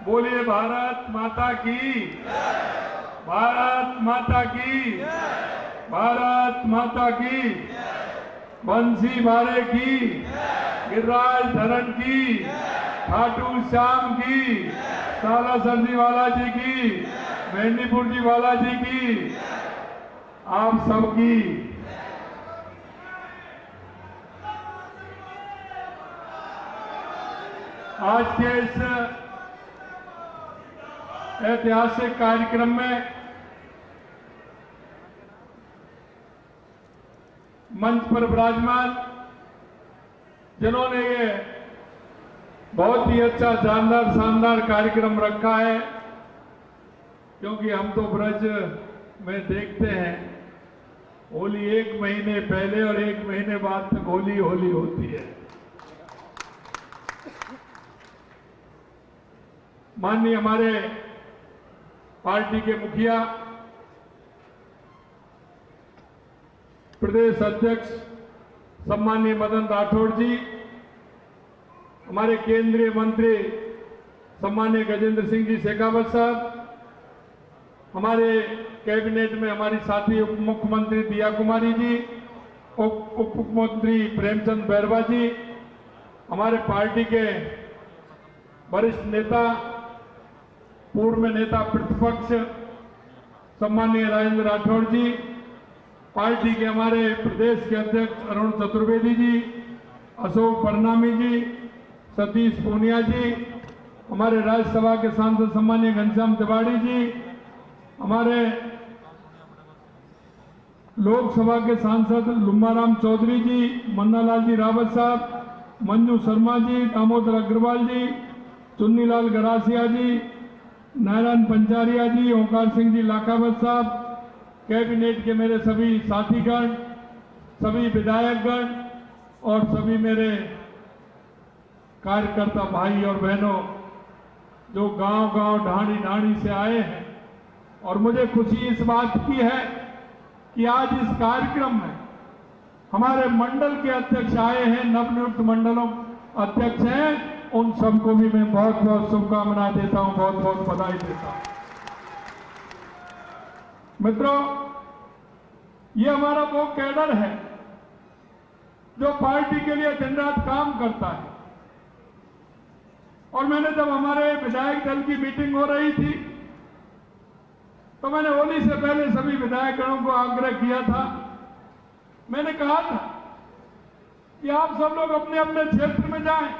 बोलिए भारत माता की, भारत माता की, भारत माता की। बंसी बारे की, गिरिराज धरन की, खाटू श्याम की, सालासर जी वाला जी की, मेहंदीपुर जी वाला जी की, आप सबकी। आज के इस ऐतिहासिक कार्यक्रम में मंच पर विराजमान जिन्होंने ये बहुत ही अच्छा शानदार कार्यक्रम रखा है, क्योंकि हम तो ब्रज में देखते हैं होली 1 महीने पहले और 1 महीने बाद तक होली होती है। माननीय हमारे पार्टी के मुखिया प्रदेश अध्यक्ष सम्माननीय मदन राठौड़ जी, हमारे केंद्रीय मंत्री सम्माननीय गजेंद्र सिंह जी शेखावत साहब, हमारे कैबिनेट में हमारी साथी उप मुख्यमंत्री दिया कुमारी जी, उप मुख्यमंत्री प्रेमचंद बैरवा जी, हमारे पार्टी के वरिष्ठ नेता पूर्व में नेता प्रतिपक्ष सम्माननीय राजेंद्र राठौड़ जी, पार्टी के हमारे प्रदेश के अध्यक्ष अरुण चतुर्वेदी जी, अशोक परनामी जी, सतीश पूनिया जी, हमारे राज्यसभा के सांसद सम्माननीय घनश्याम तिवारी जी, हमारे लोकसभा के सांसद लुम्बाराम चौधरी जी, मन्नालाल जी रावत साहब, मंजू शर्मा जी, दामोदर अग्रवाल जी, चुन्नीलाल गरासिया जी, नारायण पंचारिया जी, ओंकार सिंह जी लाखावत साहब, कैबिनेट के मेरे सभी साथीगण, सभी विधायकगण और सभी मेरे कार्यकर्ता भाई और बहनों जो गांव-गांव ढाणी से आए हैं। और मुझे खुशी इस बात की है कि आज इस कार्यक्रम में हमारे मंडल के अध्यक्ष आए हैं, नवनियुक्त मंडलों अध्यक्ष हैं, उन सबको भी मैं बहुत बहुत शुभकामनाएं देता हूं, बहुत बहुत बधाई देता हूं। मित्रों, ये हमारा वो कैडर है जो पार्टी के लिए दिन रात काम करता है। और मैंने जब हमारे विधायक दल की मीटिंग हो रही थी तो मैंने होली से पहले सभी विधायकगणों को आग्रह किया था, मैंने कहा था कि आप सब लोग अपने अपने क्षेत्र में जाएं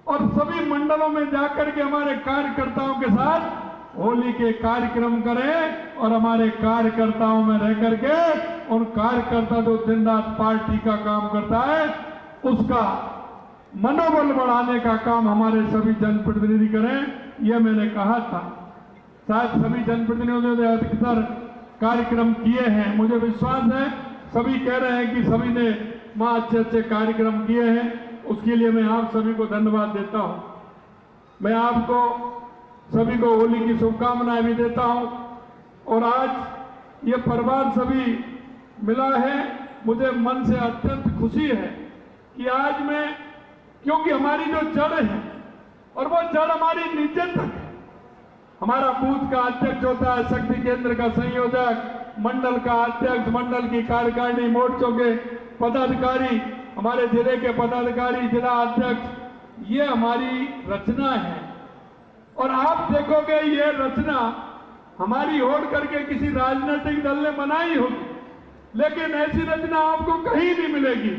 और सभी मंडलों में जाकर के हमारे कार्यकर्ताओं के साथ होली के कार्यक्रम करें और हमारे कार्यकर्ताओं में रह करके उन कार्यकर्ता जो दिन रात पार्टी का काम करता है उसका मनोबल बढ़ाने का काम हमारे सभी जनप्रतिनिधि करें। यह मैंने कहा था। शायद सभी जनप्रतिनिधियों ने अधिकतर कार्यक्रम किए हैं, मुझे विश्वास है सभी कह रहे हैं कि सभी ने वहां अच्छे कार्यक्रम किए हैं, उसके लिए मैं आप सभी को धन्यवाद देता हूं। मैं आपको सभी को होली की शुभकामनाएं भी देता हूं। और आज ये परिवार सभी मिला है, मुझे मन से अत्यंत खुशी है कि आज मैं, क्योंकि हमारी जो जड़ है और वो जड़ हमारी निजत है। हमारा बूथ का अध्यक्ष होता है शक्ति केंद्र का संयोजक, मंडल का अध्यक्ष, मंडल की कार्यकारिणी, मोर्चों के पदाधिकारी, हमारे जिले के पदाधिकारी, जिला अध्यक्ष, ये हमारी रचना है। और आप देखोगे ये रचना हमारी होड़ करके किसी राजनीतिक दल ने बनाई होगी, लेकिन ऐसी रचना आपको कहीं नहीं मिलेगी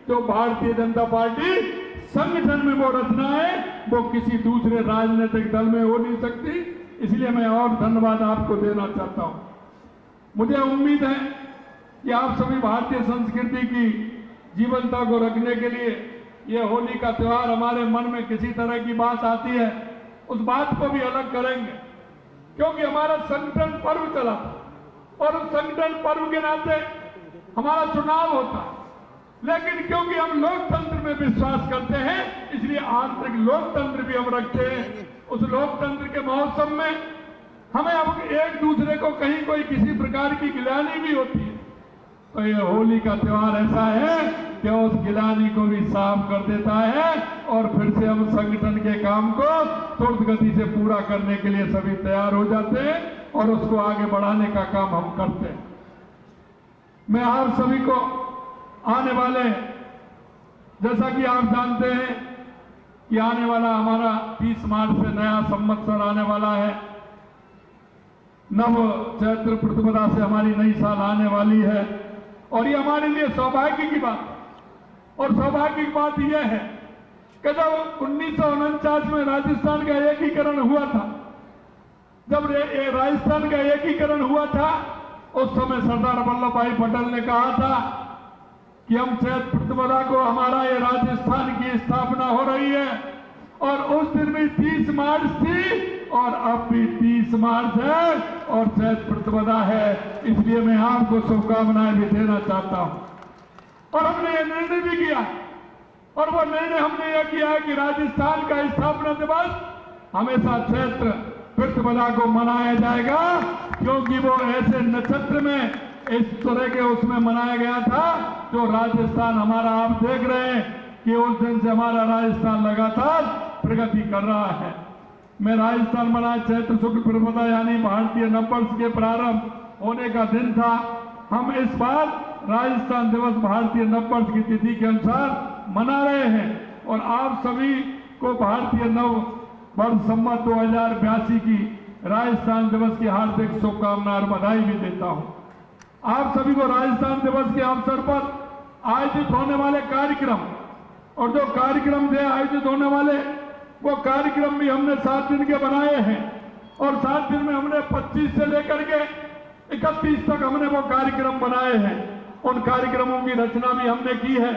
जो भारतीय जनता पार्टी संगठन में वो रचना है, वो किसी दूसरे राजनीतिक दल में हो नहीं सकती। इसलिए मैं और धन्यवाद आपको देना चाहता हूं। मुझे उम्मीद है कि आप सभी भारतीय संस्कृति की जीवंतता को रखने के लिए ये होली का त्योहार हमारे मन में किसी तरह की बात आती है उस बात को भी अलग करेंगे, क्योंकि हमारा संगठन पर्व चला और उस संगठन पर्व के नाते हमारा चुनाव होता, लेकिन क्योंकि हम लोकतंत्र में विश्वास करते हैं इसलिए आंतरिक लोकतंत्र भी हम रखते हैं। उस लोकतंत्र के महोत्सव में हमें अब एक दूसरे को कहीं कोई किसी प्रकार की गिलानी भी होती है, तो ये होली का त्योहार ऐसा है कि उस गिलानी को भी साफ कर देता है और फिर से हम संगठन के काम को तुरंत गति से पूरा करने के लिए सभी तैयार हो जाते हैं और उसको आगे बढ़ाने का काम हम करते हैं। मैं आप सभी को आने वाले, जैसा कि आप जानते हैं कि आने वाला हमारा 30 मार्च से नया संवत्सर आने वाला है। नव चैत्र प्रतिपदा से हमारी नई साल आने वाली है और ये हमारे लिए सौभाग्य की बात है। और सौभाग्य की बात यह है कि जब 1949 में राजस्थान का एकीकरण हुआ था, जब राजस्थान का एकीकरण हुआ था, उस समय सरदार वल्लभ भाई पटेल ने कहा था कि हम चैत्र प्रतिपदा को हमारा ये राजस्थान की स्थापना हो रही है और उस दिन भी 30 मार्च थी और अब भी 30 मार्च है और चैत्र प्रतिपदा है। इसलिए मैं आपको शुभकामनाएं भी देना चाहता हूं। और हमने ये निर्णय भी किया और वो निर्णय हमने यह किया है कि राजस्थान का स्थापना दिवस हमेशा चैत्र प्रतिपदा को मनाया जाएगा, क्योंकि वो ऐसे नक्षत्र में इस तरह के उसमें मनाया गया था जो राजस्थान हमारा, आप देख रहे हैं कि उस दिन से हमारा राजस्थान लगातार प्रगति कर रहा है। मैं राजस्थान मना चैत्र शुक्ल प्रतिपदा यानी भारतीय नववर्ष के प्रारंभ होने का दिन था। हम इस बार राजस्थान दिवस भारतीय नववर्ष की तिथि के अनुसार मना रहे हैं और आप सभी को भारतीय नव वर्ष संवत 2082 की राजस्थान दिवस की हार्दिक शुभकामनाएं और बधाई भी देता हूं। आप सभी को राजस्थान दिवस के अवसर पर आयोजित होने वाले कार्यक्रम और जो कार्यक्रम थे आयोजित होने वाले, वो कार्यक्रम भी हमने 7 दिन के बनाए हैं और 7 दिन में हमने 25 से लेकर के 31 तक हमने वो कार्यक्रम बनाए हैं। उन कार्यक्रमों की रचना भी हमने की है।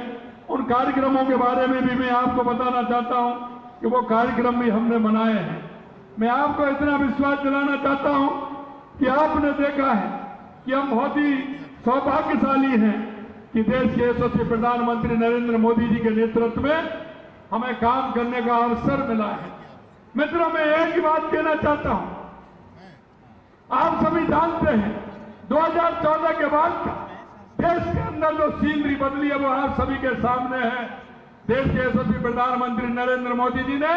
उन कार्यक्रमों के बारे में भी मैं आपको बताना चाहता हूं कि वो कार्यक्रम भी हमने बनाए हैं। मैं आपको इतना विश्वास दिलाना चाहता हूं कि आपने देखा है कि हम बहुत ही सौभाग्यशाली हैं कि देश के यशस्वी प्रधानमंत्री नरेंद्र मोदी जी के नेतृत्व में हमें काम करने का अवसर मिला है। मित्रों, मैं एक ही बात कहना चाहता हूं, आप सभी जानते हैं 2014 के बाद का देश के अंदर जो सीनरी बदली है वो आप सभी के सामने है। देश के यशस्वी प्रधानमंत्री नरेंद्र मोदी जी ने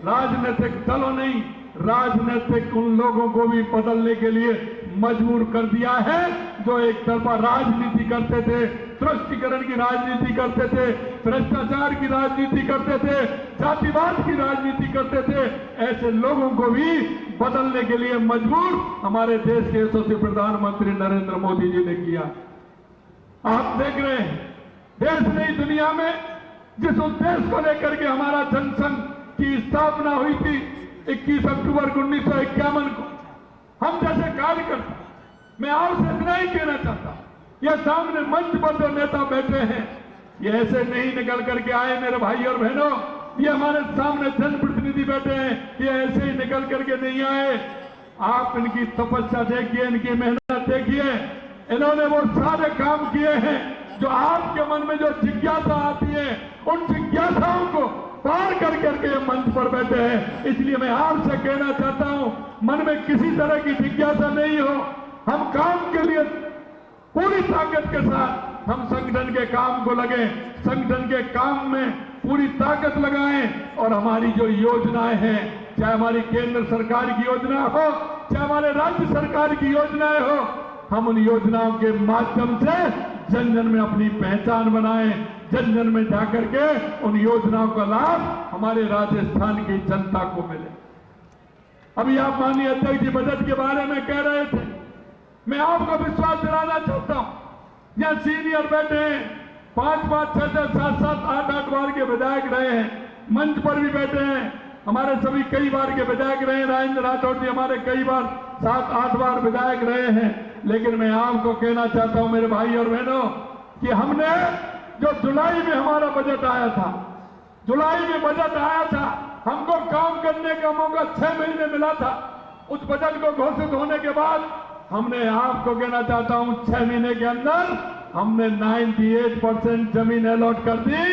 राजनीतिक दलों नहीं, राजनीतिक उन लोगों को भी बदलने के लिए मजबूर कर दिया है जो एक तरफा राजनीति करते थे, तुष्टीकरण की राजनीति करते थे, भ्रष्टाचार की राजनीति करते थे, जातिवाद की राजनीति करते थे। ऐसे लोगों को भी बदलने के लिए मजबूर हमारे देश के यशस्वी प्रधानमंत्री नरेंद्र मोदी जी ने किया। आप देख रहे हैं देश नहीं दुनिया में जिस उद्देश्य को लेकर के हमारा जनसंघ की स्थापना हुई थी 21 अक्टूबर 1951 को, हम जैसे कार्यकर्ता, मैं आपसे इतना ही कहना चाहता हूं, यह सामने मंच पर जो नेता बैठे हैं ये ऐसे नहीं निकल करके आए मेरे भाई और बहनों। ये हमारे सामने जनप्रतिनिधि बैठे हैं, ये ऐसे ही निकल करके नहीं आए। आप इनकी तपस्या देखिए, इनकी मेहनत देखिए, इन्होंने वो सारे काम किए हैं जो आपके मन में जो जिज्ञासा आती है उन जिज्ञासाओं को पार कर करके मंच पर बैठे हैं। इसलिए मैं आपसे कहना चाहता हूं, मन में किसी तरह की जिज्ञासा नहीं हो, हम काम के लिए पूरी ताकत के साथ हम संगठन के काम को लगे, संगठन के काम में पूरी ताकत लगाएं और हमारी जो योजनाएं हैं, चाहे हमारी केंद्र सरकार की योजना हो, चाहे हमारे राज्य सरकार की योजनाएं हो, हम उन योजनाओं के माध्यम से जन जन में अपनी पहचान बनाएं, जन जन में जाकर के उन योजनाओं का लाभ हमारे राजस्थान की जनता को मिले। अभी आप माननीय अध्यक्ष जी बजट के बारे में कह रहे थे, मैं आपको विश्वास दिलाना चाहता हूं, यहां सीनियर बैठे हैं, 5-5, 6-6, 7-7, 8-8 बार के विधायक रहे हैं, मंच पर भी बैठे हैं, हमारे सभी कई बार के विधायक रहे हैं। राजेंद्र राठौड़ जी हमारे कई बार 7-8 बार विधायक रहे हैं। लेकिन मैं आपको कहना चाहता हूं मेरे भाई और बहनों कि हमने जो जुलाई में हमारा बजट आया था, जुलाई में बजट आया था, हमको काम करने का मौका 6 महीने मिला था। उस बजट को घोषित होने के बाद हमने, आपको कहना चाहता हूं, 6 महीने के अंदर हमने 98% जमीन अलॉट कर दी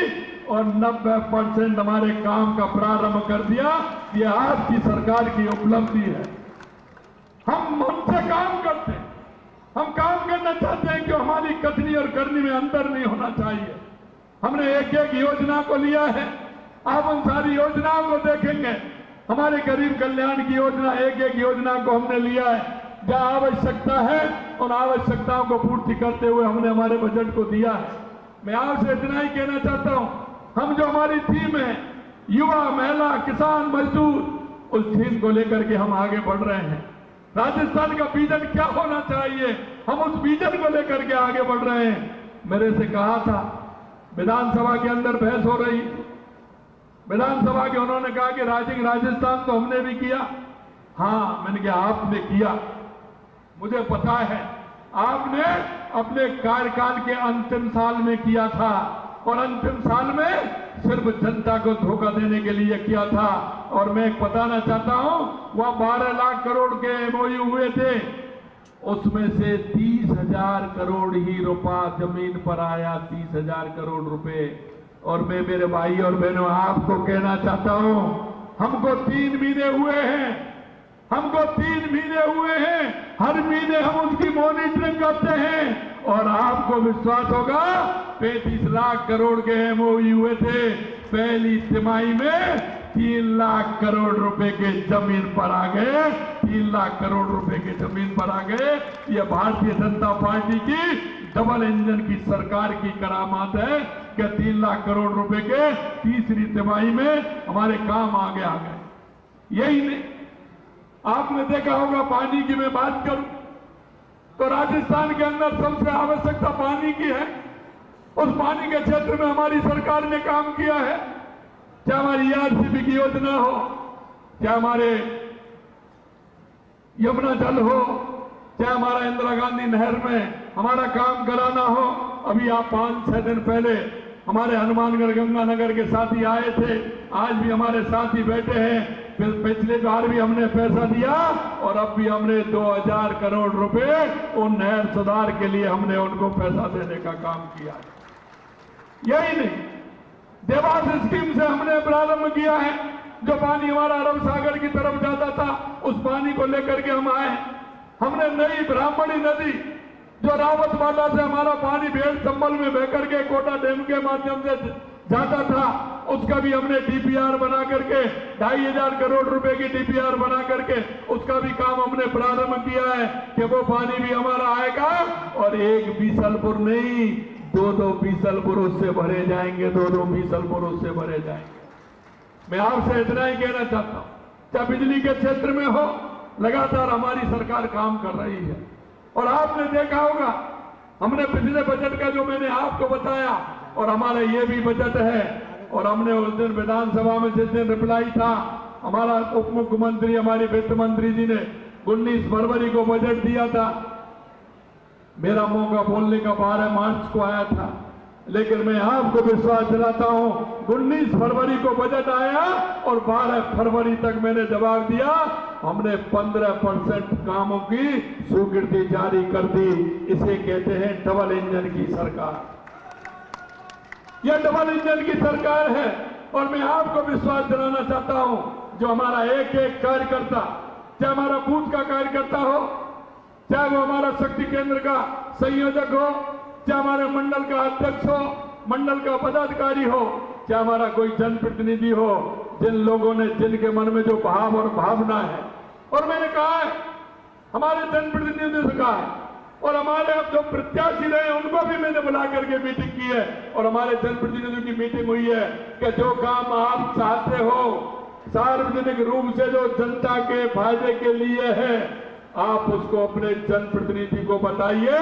और 90% हमारे काम का प्रारंभ कर दिया। ये आपकी सरकार की उपलब्धि है। हम मन से काम करते हैं, हम काम करना चाहते हैं कि हमारी कथनी और करनी में अंतर नहीं होना चाहिए। हमने एक एक योजना को लिया है। आप उन सारी योजनाओं को देखेंगे। हमारे गरीब कल्याण की योजना, एक एक योजना को हमने लिया है। जहां आवश्यकता है उन आवश्यकताओं को पूर्ति करते हुए हमने हमारे बजट को दिया है। मैं आपसे इतना ही कहना चाहता हूं, हम जो हमारी थीम है युवा, महिला, किसान, मजदूर, उस थीम को लेकर के हम आगे बढ़ रहे हैं। राजस्थान का विजन क्या होना चाहिए, हम उस विजन को लेकर के आगे बढ़ रहे हैं। मेरे से कहा था, विधानसभा के अंदर बहस हो रही, विधानसभा के उन्होंने कहा कि राजस्थान तो हमने भी किया। हाँ, मैंने कहा आपने किया, मुझे पता है आपने अपने कार्यकाल के अंतिम साल में किया था और अंतिम साल में सिर्फ जनता को धोखा देने के लिए किया था। और मैं बताना चाहता हूं, वह 12 लाख करोड़ के एमओयू हुए थे, उसमें से 30,000 करोड़ ही रुपया जमीन पर आया, 30,000 करोड़ रुपए। और मैं मेरे भाई और बहनों आपको कहना चाहता हूं, हमको 3 महीने हुए हैं, हमको 3 महीने हुए हैं, हर महीने हम उसकी मॉनिटरिंग करते हैं। और आपको विश्वास होगा 35 लाख करोड़ के एमओयू हुए थे, पहली तिमाही में 3 लाख करोड़ रुपए के जमीन पर आ गए, 3 लाख करोड़ रुपए के जमीन पर आ गए। ये भारतीय जनता पार्टी की डबल इंजन की सरकार की करामात है कि 3 लाख करोड़ रुपए के तीसरी तिमाही में हमारे काम आगे आ गए। यही नहीं, आपने देखा होगा, पानी की मैं बात करूं तो राजस्थान के अंदर सबसे आवश्यकता पानी की है। उस पानी के क्षेत्र में हमारी सरकार ने काम किया है, चाहे हमारी आरसीबी की योजना हो, चाहे हमारे यमुना जल हो, चाहे हमारा इंदिरा गांधी नहर में हमारा काम कराना हो। अभी आप 5-6 दिन पहले हमारे हनुमानगढ़ गंगानगर के साथी आए थे, आज भी हमारे साथी बैठे हैं। फिर पिछले बार भी हमने पैसा दिया और अब भी हमने 2000 करोड़ रुपए उन नहर सुधार के लिए हमने उनको पैसा देने का काम किया है। यही नहीं, देवास स्कीम से हमने प्रारंभ किया है, जो पानी हमारा अरब सागर की तरफ जाता था, उस पानी को लेकर के हम आए। हमने नई ब्राह्मणी नदी, जो रावतमाला से हमारा पानी भेड़ संभल में बहकर के कोटा डैम के माध्यम से जाता था, उसका भी हमने डीपीआर बना करके 2,500 करोड़ रुपए की डीपीआर बना करके उसका भी काम हमने प्रारंभ किया है कि वो पानी भी हमारा आएगा। और एक बीसलपुर नहीं, 2-2 बीसलपुर उससे भरे जाएंगे, 2-2 बीसलपुर उससे भरे जाएंगे। मैं आपसे इतना ही कहना चाहता हूं, चाहे बिजली के क्षेत्र में हो, लगातार हमारी सरकार काम कर रही है। और आपने देखा होगा, हमने पिछले बजट का जो मैंने आपको बताया, और हमारा ये भी बजट है, और हमने उस दिन विधानसभा में जिस दिन रिप्लाई था, हमारा उप मुख्यमंत्री, हमारी वित्त मंत्री जी ने 19 फरवरी को बजट दिया था। मेरा मौका बोलने का 12 मार्च को आया था, लेकिन मैं आपको विश्वास दिलाता हूं, 19 फरवरी को बजट आया और 12 फरवरी तक मैंने जवाब दिया। हमने 15% कामों की स्वीकृति जारी कर दी। इसे कहते हैं डबल इंजन की सरकार। यह डबल इंजन की सरकार है। और मैं आपको विश्वास दिलाना चाहता हूं, जो हमारा एक एक कार्यकर्ता, चाहे हमारा बूथ का कार्यकर्ता हो, चाहे वो हमारा शक्ति केंद्र का संयोजक हो, चाहे हमारे मंडल का अध्यक्ष हो, मंडल का पदाधिकारी हो, चाहे हमारा कोई जनप्रतिनिधि हो, जिन लोगों ने, जिनके मन में जो भाव और भावना है, और मैंने कहा है, हमारे जनप्रतिनिधियों से कहा है, और हमारे अब जो प्रत्याशी रहे उनको भी मैंने बुला करके मीटिंग की है, और हमारे जनप्रतिनिधियों की मीटिंग हुई है कि जो काम आप चाहते हो, सार्वजनिक रूप से जो जनता के फायदे के लिए है, आप उसको अपने जनप्रतिनिधि को बताइए,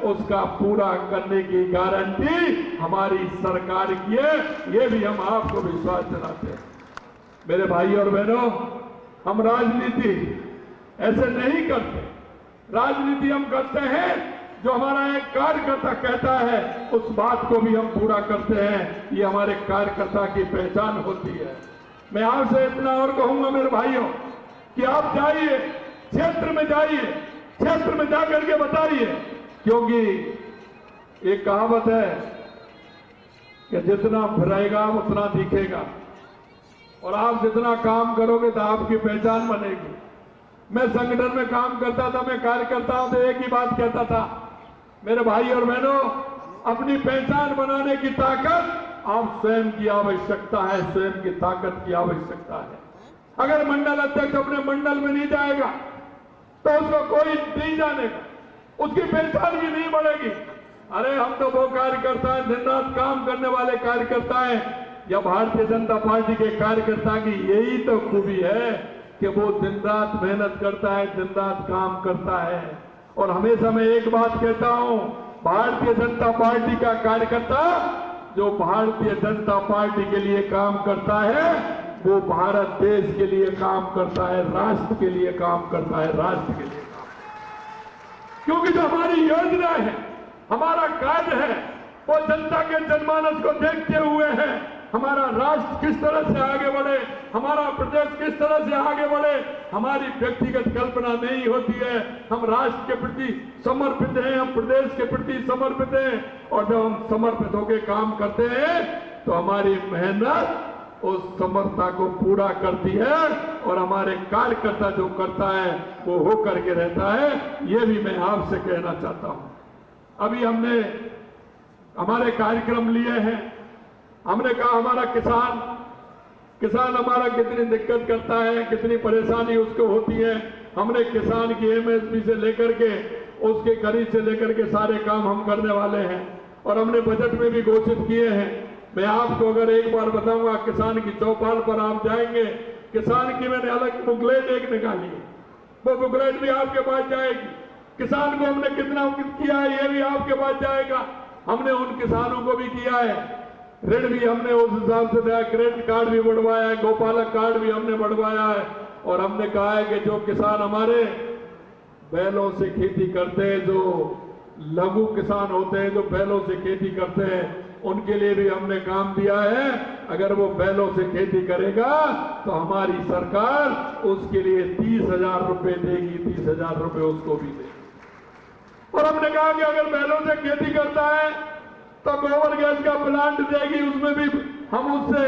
उसका पूरा करने की गारंटी हमारी सरकार की है। ये भी हम आपको विश्वास दिलाते हैं। मेरे भाई और बहनों, हम राजनीति ऐसे नहीं करते। राजनीति हम करते हैं, जो हमारा एक कार्यकर्ता कहता है उस बात को भी हम पूरा करते हैं। ये हमारे कार्यकर्ता की पहचान होती है। मैं आपसे इतना और कहूंगा मेरे भाइयों, कि आप जाइए, क्षेत्र में जाइए, क्षेत्र में जाकर के बताइए, क्योंकि एक कहावत है कि जितना फिरेगा उतना दिखेगा, और आप जितना काम करोगे तो आपकी पहचान बनेगी। मैं संगठन में काम करता था, मैं कार्यकर्ताओं से एक ही बात कहता था, मेरे भाई और बहनों, अपनी पहचान बनाने की ताकत आप स्वयं की आवश्यकता है, स्वयं की ताकत की आवश्यकता है। अगर मंडल अध्यक्ष अपने मंडल में नहीं जाएगा तो उसको कोई नहीं जानेगा, उसकी पहचान भी नहीं बढ़ेगी। अरे हम तो वो कार्यकर्ता हैं, दिन रात काम करने वाले कार्यकर्ता हैं। या भारतीय जनता पार्टी के कार्यकर्ता की यही तो खूबी है कि वो दिन रात मेहनत करता है, दिन रात काम करता है। और हमेशा मैं एक बात कहता हूं, भारतीय जनता पार्टी का कार्यकर्ता जो भारतीय जनता पार्टी के लिए काम करता है वो भारत देश के लिए काम करता है, राष्ट्र के लिए काम करता है, राष्ट्र के लिए काम। क्योंकि जो हमारी योजना है, हमारा कार्य है, वो जनता के जनमानस को देखते हुए है। हमारा राष्ट्र किस तरह से आगे बढ़े, हमारा प्रदेश किस तरह से आगे बढ़े, हमारी व्यक्तिगत कल्पना नहीं होती है। हम राष्ट्र के प्रति समर्पित हैं, हम प्रदेश के प्रति समर्पित हैं। और जब हम समर्पित होकर काम करते हैं तो हमारी मेहनत उस समर्पणता को पूरा करती है और हमारे कार्यकर्ता जो करता है वो हो करके रहता है। ये भी मैं आपसे कहना चाहता हूं। अभी हमने हमारे कार्यक्रम लिए हैं, हमने कहा हमारा किसान हमारा कितनी दिक्कत करता है, कितनी परेशानी उसको होती है। हमने किसान की एमएसपी से लेकर के उसके खरीद से लेकर के सारे काम हम करने वाले हैं और हमने बजट में भी घोषित किए हैं। मैं आपको अगर एक बार बताऊंगा, किसान की चौपाल पर आप जाएंगे, किसान की मैंने अलग बुकलेट एक निकाली है, वो बुकलेट भी आपके पास जाएगी। किसान को हमने कितना किया है ये भी आपके पास जाएगा। हमने उन किसानों को भी किया है, ऋण भी हमने उस हिसाब से दिया, क्रेडिट कार्ड भी बढ़वाया है, गोपालक कार्ड भी हमने बढ़वाया है। और हमने कहा है कि जो किसान हमारे बैलों से खेती करते हैं, जो लघु किसान होते हैं, जो बैलों से खेती करते हैं, उनके लिए भी हमने काम दिया है। अगर वो बैलों से खेती करेगा तो हमारी सरकार उसके लिए 30,000 रुपए देगी, 30,000 रुपए उसको भी देगी। और हमने कहा कि अगर बैलों से खेती करता है तो गोबर गैस का प्लांट देगी, उसमें भी हम उससे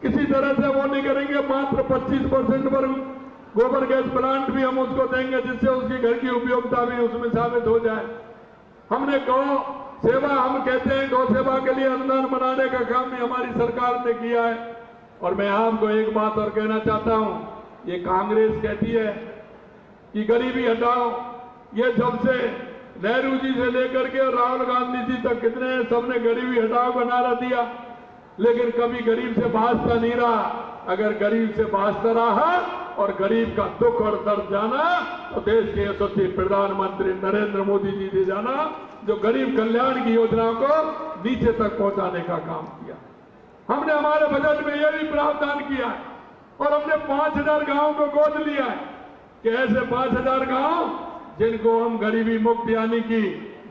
किसी तरह से वो नहीं करेंगे, मात्र 25% पर गोबर गैस प्लांट भी हम उसको देंगे, जिससे उसकी घर की उपयोगिता भी उसमें शामिल हो जाए। हमने गौ सेवा, हम कहते हैं गौ सेवा के लिए अनुदान बनाने का काम भी हमारी सरकार ने किया है। और मैं आपको एक बात और कहना चाहता हूं, ये कांग्रेस कहती है कि गरीबी हटाओ, ये जब से नेहरू जी से लेकर के राहुल गांधी जी तक कितने सबने गरीबी हटाओ का नारा दिया, लेकिन कभी गरीब से भाजता नहीं रहा। अगर गरीब से भाजता रहा और गरीब का दुख और दर्द जाना तो देश के यशस्वी प्रधानमंत्री नरेंद्र मोदी जी ने जाना, जो गरीब कल्याण की योजनाओं को नीचे तक पहुंचाने का काम किया। हमने हमारे बजट में यह भी प्रावधान किया है और हमने 5,000 गांवों को गोद लिया है कि ऐसे 5,000 गांव जिनको हम गरीबी मुक्त यानी कि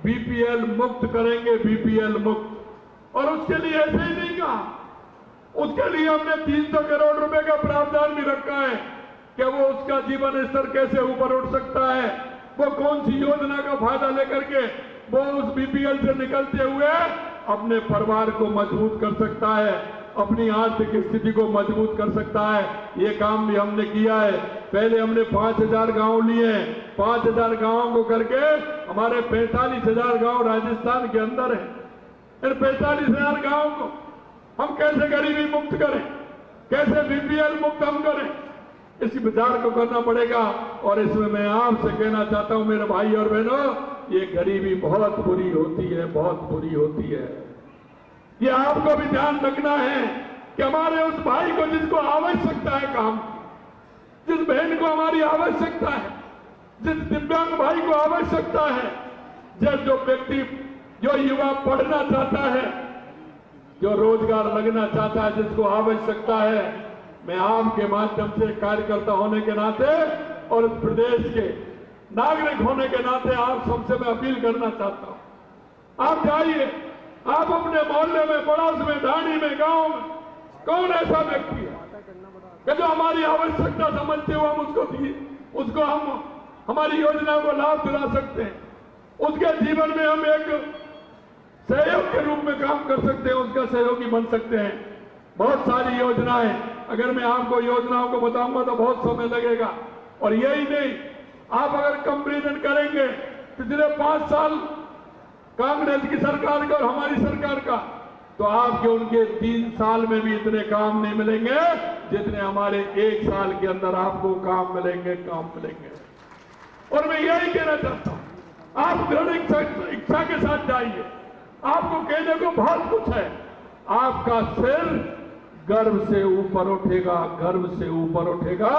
बीपीएल मुक्त करेंगे, बीपीएल मुक्त। और उसके लिए ऐसे ही नहीं कहा, उसके लिए हमने 300 करोड़ रुपए का प्रावधान भी रखा है कि वो उसका जीवन स्तर कैसे ऊपर उठ सकता है, वो कौन सी योजना का फायदा लेकर के वो उस बीपीएल से निकलते हुए अपने परिवार को मजबूत कर सकता है, अपनी आर्थिक स्थिति को मजबूत कर सकता है। ये काम भी हमने किया है। पहले हमने 5,000 गांव लिए, 5,000 गांवों को करके हमारे 45,000 गांव राजस्थान के अंदर है। इन 45,000 गांवों को हम कैसे गरीबी मुक्त करें, कैसे बीपीएल मुक्त हम करें, इस विचार को करना पड़ेगा। और इसमें मैं आपसे कहना चाहता हूं मेरे भाई और बहनों, ये गरीबी बहुत बुरी होती है, बहुत बुरी होती है। ये आपको भी ध्यान रखना है कि हमारे उस भाई को जिसको आवश्यकता है काम की, जिस बहन को हमारी आवश्यकता है, जिस दिव्यांग भाई को आवश्यकता है, जो व्यक्ति, जो युवा पढ़ना चाहता है, जो रोजगार लगना चाहता है, जिसको आवश्यकता है, मैं आपके माध्यम से कार्यकर्ता होने के नाते और इस प्रदेश के नागरिक होने के नाते आप सबसे मैं अपील करना चाहता हूं। आप जाइए, आप अपने मोहल्ले में, पड़ोस में, ढाणी में, गांव में, कौन ऐसा व्यक्ति है कि जो हमारी आवश्यकता समझते हुए हम उसको हम हमारी योजनाओं को लाभ दिला सकते हैं, उसके जीवन में हम एक सहयोग के रूप में काम कर सकते हैं, उसका सहयोगी बन सकते हैं। बहुत सारी योजनाएं, अगर मैं आपको योजनाओं को बताऊंगा तो बहुत समय लगेगा। और यही नहीं, आप अगर कंपेरिजन करेंगे पिछले 5 साल कांग्रेस की सरकार का और हमारी सरकार का, तो आपके उनके 3 साल में भी इतने काम नहीं मिलेंगे जितने हमारे 1 साल के अंदर आपको काम मिलेंगे। और मैं यही कहना चाहता हूं, आप दृढ़ इच्छा के साथ जाइए। आपको कहने को बहुत कुछ है। आपका सिर गर्व से ऊपर उठेगा, गर्व से ऊपर उठेगा।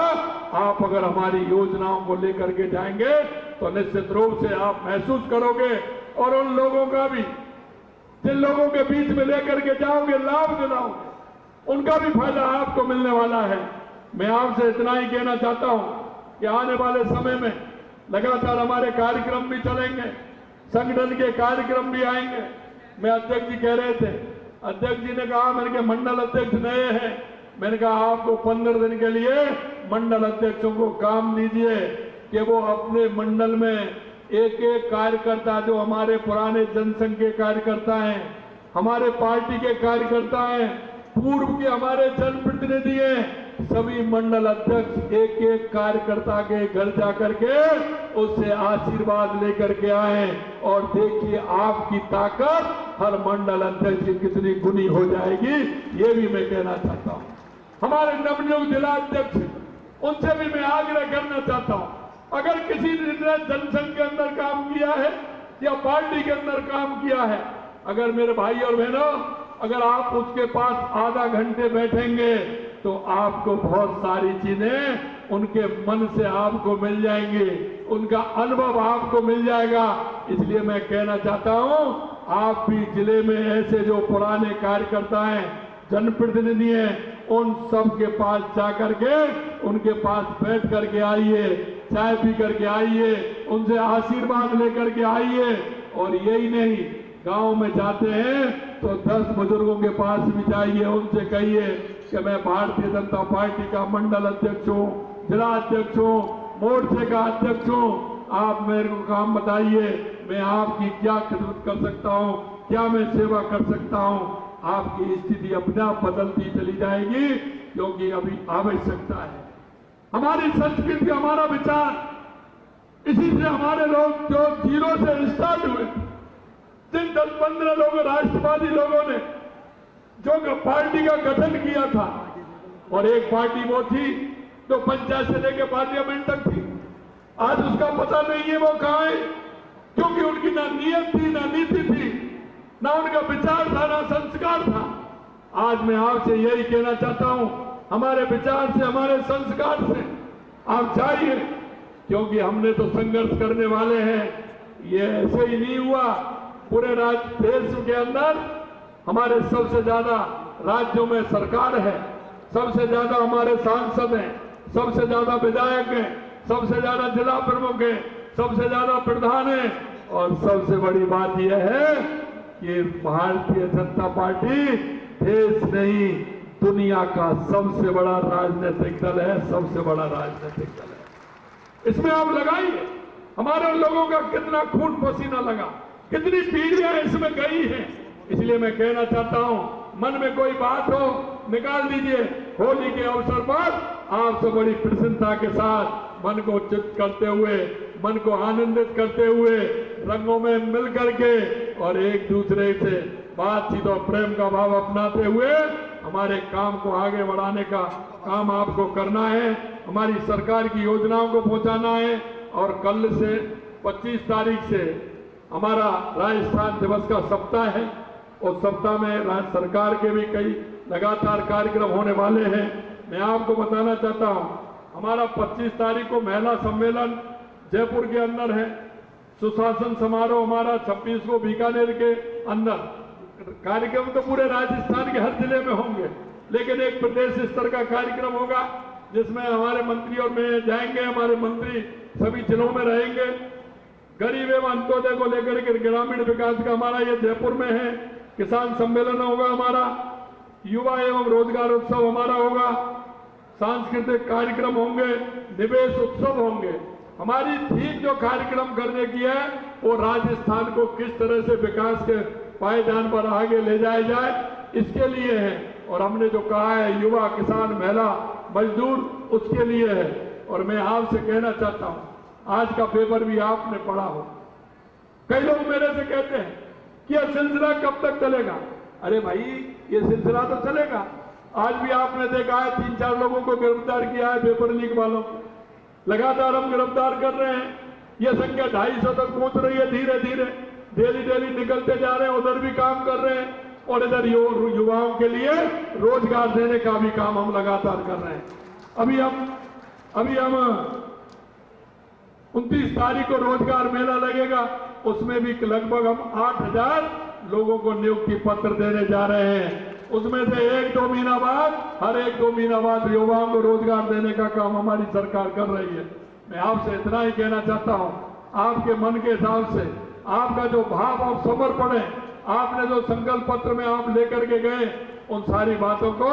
आप अगर हमारी योजनाओं को लेकर के जाएंगे तो निश्चित रूप से आप महसूस करोगे, और उन लोगों का भी, जिन लोगों के बीच में लेकर के जाओगे, लाभ दिलाओगे, उनका भी फायदा आपको मिलने वाला है। मैं आपसे इतना ही कहना चाहता हूं कि आने वाले समय में लगातार हमारे कार्यक्रम भी चलेंगे, संगठन के कार्यक्रम भी आएंगे। मैं अध्यक्ष जी कह रहे थे, अध्यक्ष जी ने कहा, मैंने कहा मंडल अध्यक्ष नए हैं, मैंने कहा आपको 15 दिन के लिए मंडल अध्यक्षों को काम दीजिए कि वो अपने मंडल में एक एक कार्यकर्ता, जो हमारे पुराने जनसंघ के कार्यकर्ता हैं, हमारे पार्टी के कार्यकर्ता हैं, पूर्व के हमारे जनप्रतिनिधि हैं, सभी मंडल अध्यक्ष एक एक कार्यकर्ता के घर जाकर के उससे आशीर्वाद लेकर के आए। और देखिए आपकी ताकत हर मंडल अध्यक्ष की कितनी गुनी हो जाएगी, ये भी मैं कहना चाहता हूं। हमारे नवनियुक्त जिला अध्यक्ष, उनसे भी मैं आग्रह करना चाहता हूं, अगर किसी ने जनसंघ के अंदर काम किया है या पार्टी के अंदर काम किया है, अगर मेरे भाई और बहनों, अगर आप उसके पास आधा घंटे बैठेंगे तो आपको बहुत सारी चीजें उनके मन से आपको मिल जाएंगी, उनका अनुभव आपको मिल जाएगा। इसलिए मैं कहना चाहता हूं, आप भी जिले में ऐसे जो पुराने कार्यकर्ता हैं, जनप्रतिनिधि हैं, उन सब के पास जाकर के उनके पास बैठ करके आइए, चाय पी करके आइए, उनसे आशीर्वाद लेकर के आइए। और यही नहीं, गांव में जाते हैं तो 10 बुजुर्गों के पास भी जाइए, उनसे कहिए कि मैं भारतीय जनता पार्टी का मंडल अध्यक्ष हूं, जिला अध्यक्ष हूं, मोर्चे का अध्यक्ष हूं, आप मेरे को काम बताइए, मैं आपकी क्या खिदमत कर सकता हूं, क्या मैं सेवा कर सकता हूं। आपकी स्थिति अपने आप बदलती चली जाएगी, क्योंकि अभी आवश्यकता है। हमारी संस्कृति, हमारा विचार, इसी से हमारे लोग जो 0 से स्टार्ट हुए, जिन 10-15 लोगों, राष्ट्रवादी लोगों ने जो पार्टी का गठन किया था, और एक पार्टी वो थी जो पंचायत से लेकर पार्लियामेंट तक थी, आज उसका पता नहीं है वो कहां है, क्योंकि उनकी ना नियत थी, ना नीति थी, ना उनका विचार था, ना संस्कार था। आज मैं आपसे यही कहना चाहता हूं, हमारे विचार से, हमारे संस्कार से आप जाइए, क्योंकि हमने तो संघर्ष करने वाले हैं। ये ऐसे ही नहीं हुआ। पूरे देश के अंदर हमारे सबसे ज्यादा राज्यों में सरकार है, सबसे ज्यादा हमारे सांसद हैं, सबसे ज्यादा विधायक हैं, सबसे ज्यादा जिला प्रमुख हैं, सबसे ज्यादा प्रधान हैं, और सबसे बड़ी बात यह है कि भारतीय जनता पार्टी देश नहीं, दुनिया का सबसे बड़ा राजनीतिक दल है, सबसे बड़ा राजनीतिक दल है। इसमें आप लगाइए, हमारे लोगों का कितना खून पसीना लगा, कितनी पीढ़ियां इसमें गई हैं। इसलिए मैं कहना चाहता हूं, मन में कोई बात हो निकाल दीजिए। होली के अवसर पर आपसे बड़ी प्रसन्नता के साथ, मन को चित्त करते हुए, मन को आनंदित करते हुए, रंगों में मिल करके और एक दूसरे से बातचीत और प्रेम का भाव अपनाते हुए हमारे काम को आगे बढ़ाने का काम आपको करना है। हमारी सरकार की योजनाओं को पहुंचाना है। और कल से 25 तारीख से हमारा राजस्थान दिवस का सप्ताह है। उस सप्ताह में राज्य सरकार के भी कई लगातार कार्यक्रम होने वाले हैं। मैं आपको बताना चाहता हूं, हमारा 25 तारीख को महिला सम्मेलन जयपुर के अंदर है। सुशासन समारोह हमारा 26 को बीकानेर के अंदर। कार्यक्रम तो पूरे राजस्थान के हर जिले में होंगे, लेकिन एक प्रदेश स्तर का कार्यक्रम होगा जिसमें हमारे मंत्री और मैं जाएंगे। हमारे मंत्री सभी जिलों में रहेंगे। गरीब एवं अंत्योदय को लेकर के ग्रामीण विकास का हमारा ये जयपुर में है। किसान सम्मेलन होगा हमारा। युवा एवं रोजगार उत्सव हमारा होगा। सांस्कृतिक कार्यक्रम होंगे, निवेश उत्सव होंगे। हमारी थीम जो कार्यक्रम करने की है वो राजस्थान को किस तरह से विकास के पायदान पर आगे ले जाया जाए, इसके लिए है। और हमने जो कहा है युवा, किसान, महिला, मजदूर, उसके लिए है। और मैं आपसे कहना चाहता हूं, आज का पेपर भी आपने पढ़ा हो। कई लोग मेरे से कहते हैं कि यह सिलसिला कब तक चलेगा। अरे भाई, ये सिलसिला तो चलेगा। आज भी आपने देखा है 3-4 लोगों को गिरफ्तार किया है, पेपर लीक वालों। लगातार हम गिरफ्तार कर रहे हैं। यह संख्या 250 तक पहुंच रही है धीरे धीरे। डेली निकलते जा रहे हैं, उधर भी काम कर रहे हैं और इधर युवाओं के लिए रोजगार देने का भी काम हम लगातार कर रहे हैं। अभी हम 29 तारीख को रोजगार मेला लगेगा, उसमें भी लगभग हम 8,000 लोगों को नियुक्ति पत्र देने जा रहे हैं। उसमें से 1-2 महीना बाद, हर 1-2 महीना बाद युवाओं को रोजगार देने का काम हमारी सरकार कर रही है। मैं आपसे इतना ही कहना चाहता हूं, आपके मन के हिसाब से आपका जो भाव और समर्पण है, आपने जो संकल्प पत्र में आप लेकर के गए, उन सारी बातों को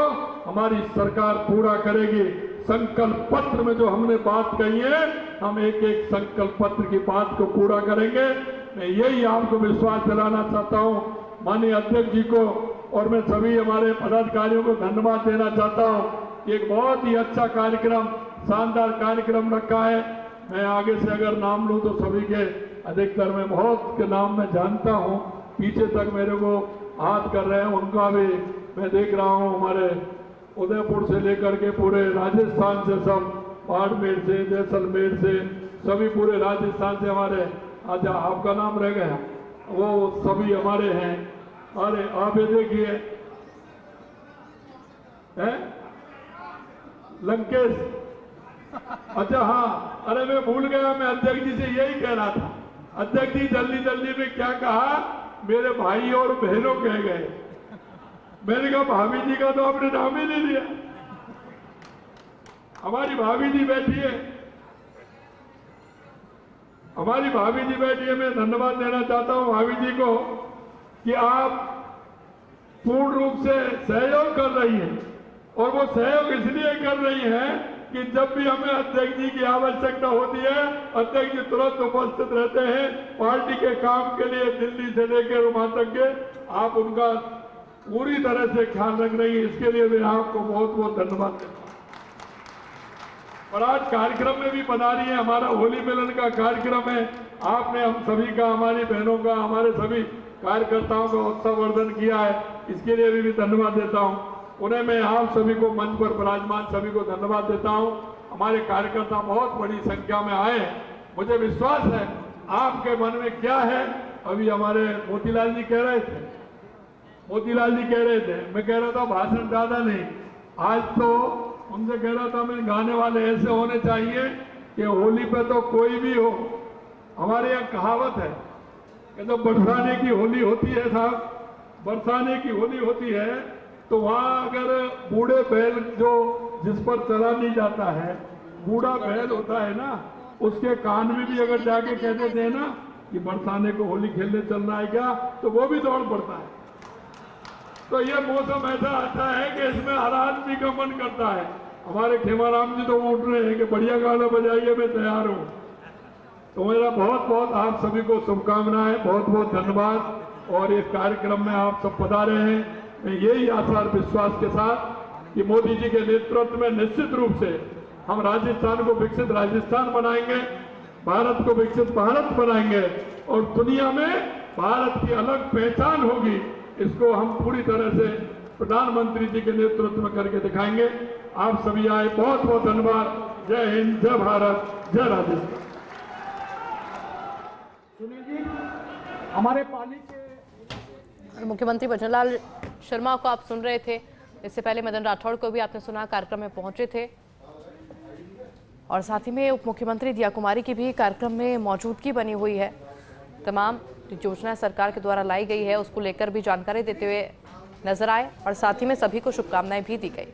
हमारी सरकार पूरा करेगी। संकल्प पत्र में जो हमने बात कही है, हम एक एक संकल्प पत्र की बात को पूरा करेंगे। मैं यही आपको विश्वास दिलाना चाहता हूं। माननीय अध्यक्ष जी को और मैं सभी हमारे पदाधिकारियों को धन्यवाद देना चाहता हूं। एक बहुत ही अच्छा कार्यक्रम, शानदार कार्यक्रम रखा है। मैं आगे से अगर नाम लूं तो सभी के अधिकतर मैं बहुत के नाम मैं जानता हूं। पीछे तक मेरे को हाथ कर रहे हैं, उनका भी मैं देख रहा हूं। हमारे उदयपुर से लेकर के पूरे राजस्थान से, सब बाड़मेर से, जैसलमेर से, सभी पूरे राजस्थान से हमारे, अच्छा आपका नाम रह गया, वो सभी हमारे हैं। अरे आप ये देखिए, लंकेश, अच्छा हाँ, अरे मैं भूल गया, मैं अध्यक्ष जी से यही कह रहा था। अध्यक्ष जी जल्दी में क्या कहा, मेरे भाई और बहनों कह गए। मैंने कहा भाभी जी का तो आपने नाम ही नहीं लिया। हमारी भाभी जी बैठी है, हमारी भाभी जी बैठी है। मैं धन्यवाद देना चाहता हूं भाभी जी को कि आप पूर्ण रूप से सहयोग कर रही हैं, और वो सहयोग इसलिए कर रही हैं कि जब भी हमें अध्यक्ष जी की आवश्यकता होती है, अध्यक्ष जी तुरंत उपस्थित रहते हैं पार्टी के काम के लिए। दिल्ली से लेकर वहां तक के आप उनका पूरी तरह से ख्याल रख रही है। इसके लिए मैं आपको बहुत बहुत धन्यवाद देता हूं। और आज कार्यक्रम में भी बना रही है, हमारा होली मिलन का कार्यक्रम है। आपने हम सभी का, हमारी बहनों का, हमारे सभी कार्यकर्ताओं का उत्सववर्धन किया है। इसके लिए भी धन्यवाद देता हूं। उन्हें मैं आप सभी को, मंच पर विराजमान सभी को धन्यवाद देता हूं। हमारे कार्यकर्ता बहुत बड़ी संख्या में आए। मुझे विश्वास है आपके मन में क्या है। अभी हमारे मोतीलाल जी कह रहे थे, मैं कह रहा था भाषण ज्यादा नहीं, आज तो उनसे कह रहा था मैं, गाने वाले ऐसे होने चाहिए कि होली पे तो कोई भी हो। हमारे यहाँ कहावत है कि जब बरसाने की होली होती है साहब, बरसाने की होली होती है, तो वहां अगर बूढ़े बैल जो जिस पर चला नहीं जाता है, बूढ़ा बैल होता है ना, उसके कान में भी अगर जाके कह देते हैं ना कि बरसाने को होली खेलने चलना है क्या, तो वो भी दौड़ पड़ता है। तो ये मौसम ऐसा आता है कि इसमें हर आदमी का मन करता है। हमारे खेमाराम जी तो उठ रहे हैं कि बढ़िया गाना बजाइए, मैं तैयार हूं। तो मेरा बहुत बहुत आप सभी को शुभकामनाएं, बहुत बहुत धन्यवाद। और इस कार्यक्रम में आप सब पधारे हैं। मैं यही आशा और विश्वास के साथ कि मोदी जी के नेतृत्व में निश्चित रूप से हम राजस्थान को विकसित राजस्थान बनाएंगे, भारत को विकसित भारत बनाएंगे, और दुनिया में भारत की अलग पहचान होगी। इसको हम पूरी तरह से प्रधानमंत्री जी के नेतृत्व में करके दिखाएंगे। आप सभी आए, बहुत बहुत धन्यवाद। जय हिंद, जय भारत, जय राजस्थान। सुनील जी, हमारे पाली के मुख्यमंत्री भजनलाल शर्मा को आप सुन रहे थे। इससे पहले मदन राठौड़ को भी आपने सुना, कार्यक्रम में पहुंचे थे। और साथ ही में उप मुख्यमंत्री दिया कुमारी की भी कार्यक्रम में मौजूदगी बनी हुई है। तमाम योजना सरकार के द्वारा लाई गई है, उसको लेकर भी जानकारी देते हुए नजर आए और साथ ही में सभी को शुभकामनाएं भी दी गई।